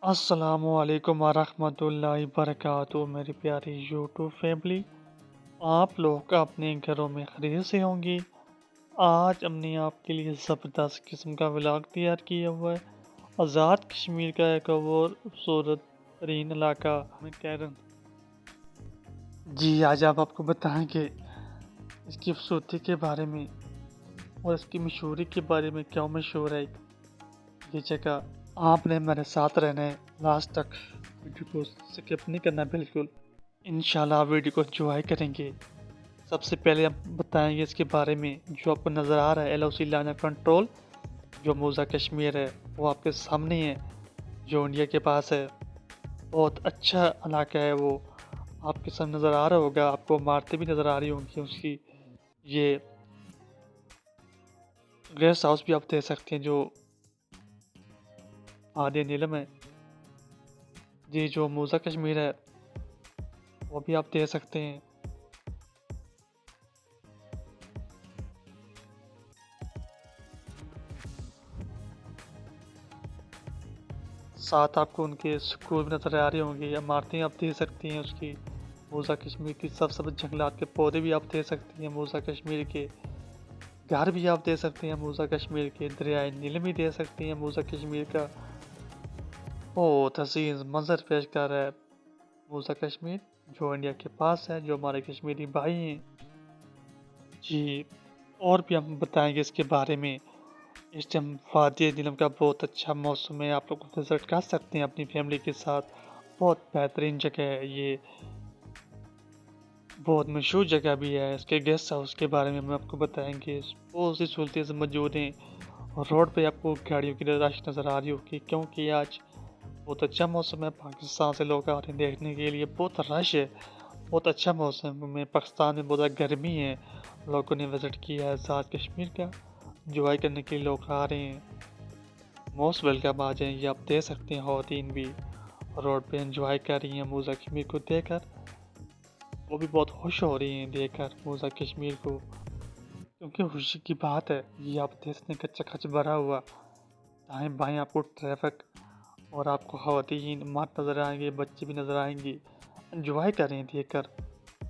अस्सलामुअलैकुम वरहमतुल्लाहि वबरकातुहू मेरी प्यारी यूट्यूब फैमिली। आप लोग अपने घरों में खैरियत से होंगी। आज हमने आपके लिए ज़बरदस्त किस्म का व्लॉग तैयार किया हुआ है। आज़ाद कश्मीर का एक और खूबसूरत तरीन इलाका में कैरन। जी आज आप आपको बताएंगे इसकी खूबसूरती के बारे में और इसकी मशहूरी के बारे में। क्यों मशहूर है ये जगह। आपने मेरे साथ रहना है लास्ट तक, वीडियो को स्किप नहीं करना बिल्कुल। इंशाल्लाह वीडियो को एंजॉय करेंगे। सबसे पहले हम बताएंगे इसके बारे में। जो आपको नज़र आ रहा है LOC लाइन कंट्रोल, जो मौज़ा कश्मीर है वो आपके सामने है, जो इंडिया के पास है। बहुत अच्छा इलाका है वो, आपके सामने नज़र आ रहा होगा। आपको इमारतें भी नज़र आ रही होंगी उसकी। ये गेस्ट हाउस भी आप देख सकते हैं जो आधे नीलम है। जी जो मौज़ा कश्मीर है वो भी आप देख सकते हैं। साथ आपको उनके स्कूल भी नज़र आ रहे होंगे, इमारतें आप देख सकती हैं उसकी। मौज़ा कश्मीर की सब जंगलात के पौधे भी आप देख सकती हैं। मौज़ा कश्मीर के घर भी आप देख सकते हैं। मौज़ा कश्मीर के दरियाए नील भी देख सकती हैं। मौज़ा कश्मीर का बहुत हसीन मंजर पेश कर रहा है मौज़ा कश्मीर, जो इंडिया के पास है, जो हमारे कश्मीरी भाई हैं। जी और भी हम बताएंगे इसके बारे में। इस टाइम वादी नीलम का बहुत अच्छा मौसम है, आप लोग विजिट कर सकते हैं अपनी फैमिली के साथ। बहुत बेहतरीन जगह है ये, बहुत मशहूर जगह भी है। इसके गेस्ट हाउस के बारे में हम आपको बताएंगे। बहुत सी सहूलतें इसमें मौजूद हैं और रोड पे आपको गाड़ियों की रश नज़र आ रही होगी, क्योंकि आज बहुत अच्छा मौसम है। पाकिस्तान से लोग आ रहे हैं देखने के लिए, बहुत रश है। बहुत अच्छा मौसम में पाकिस्तान में बहुत गर्मी है। लोगों ने विज़िट किया है आज़ाद कश्मीर का, इंजॉय करने के लिए लोग आ रहे हैं। मोस्ट वेलकम आ जाएं, ये आप दे सकते हैं। ख़वातीन भी रोड पे एंजॉय कर रही हैं मौज़ा कश्मीर को देखकर। वो भी बहुत खुश हो रही हैं देखकर मौज़ा कश्मीर को, क्योंकि खुशी की बात है। ये आप देख सकते हैं कच्चा खच भरा हुआ, दाएं बाएं आपको ट्रैफिक और आपको ख़वातीन मर्द नज़र आएंगे, बच्चे भी नज़र आएंगे। एंजॉय कर रहे हैं देखकर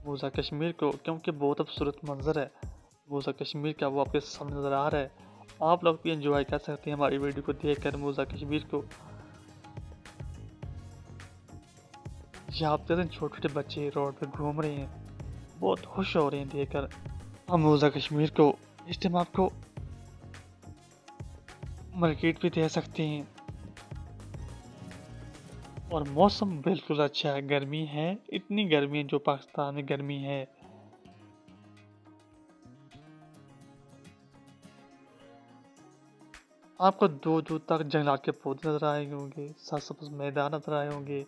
मौज़ा कश्मीर को, क्योंकि बहुत खूबसूरत मंजर है मौज़ा कश्मीर का, वो आपके सामने नज़र आ रहा है। आप लोग भी एंजॉय कर सकते हैं हमारी वीडियो को देखकर मौज़ा कश्मीर को। ये आप देख रहे हैं छोटे छोटे बच्चे रोड पे घूम रहे हैं, बहुत खुश हो रहे हैं देखकर हम मौज़ा कश्मीर को। इस टाइम आपको मार्केट भी दे सकते हैं और मौसम बिल्कुल अच्छा है। गर्मी है, इतनी गर्मी है जो पाकिस्तान में गर्मी है। आपको दूर दूर तक जंगलात के पौधे नजर आए होंगे, सब्ज मैदान नजर आए होंगे,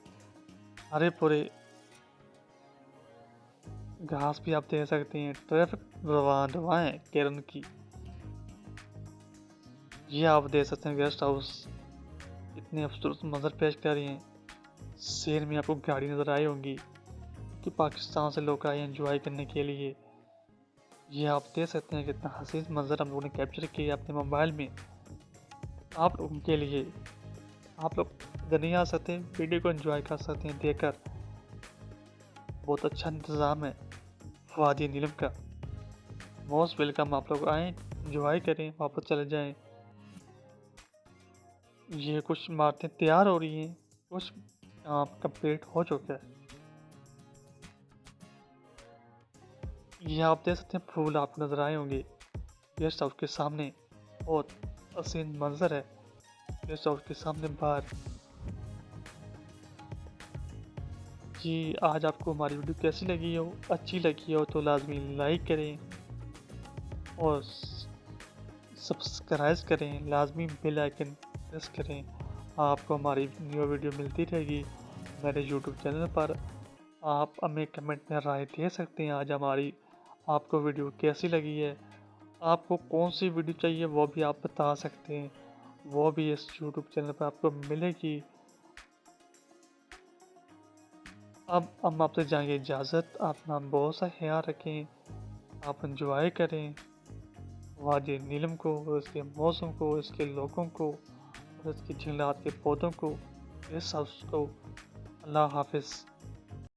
हरे पूरे घास भी आप देख सकते हैं। ट्रैफिक रवाएं केरन की, ये आप देख सकते हैं गेस्ट हाउस इतने खूबसूरत मंजर पेश कर रही हैं। शेर में आपको गाड़ी नजर आई होंगी कि पाकिस्तान से लोग आए एंजॉय करने के लिए। ये आप देख सकते हैं कितना हसीन मंजर हम लोगों ने कैप्चर किया अपने मोबाइल में आप लोगों के लिए। आप लोग इधर नहीं आ सकते, वीडियो को एंजॉय कर सकते हैं देखकर। बहुत अच्छा इंतज़ाम है वादी नीलम का। मोस्ट वेलकम, आप लोग आएँ एंजॉय करें वापस चले जाएं। ये कुछ इमारतें तैयार हो रही हैं, कुछ काम कंप्लीट हो चुका है। ये आप देख सकते हैं फूल आपको नजर आए होंगे गेस्ट हाउस के सामने। बहुत हसीन मंजर है गेस्ट हाउस के सामने बाहर। जी आज आपको हमारी वीडियो कैसी लगी हो, अच्छी लगी हो तो लाजमी लाइक करें और सब्सक्राइब करें, लाजमी बेल आइकन प्रेस करें। आपको हमारी न्यू वीडियो मिलती रहेगी मेरे यूट्यूब चैनल पर। आप हमें कमेंट में राय दे सकते हैं आज हमारी आपको वीडियो कैसी लगी है। आपको कौन सी वीडियो चाहिए वो भी आप बता सकते हैं, वो भी इस यूट्यूब चैनल पर आपको मिलेगी। अब हम आपसे जाएंगे इजाज़त। अपना बहुत सा ख्याल रखें, आप इंजॉय करें वादी नीलम को, इसके मौसम को, इसके लोगों को और इसके जंगलात के पौधों को। गेस्ट हाउस को। अल्लाह हाफिज़।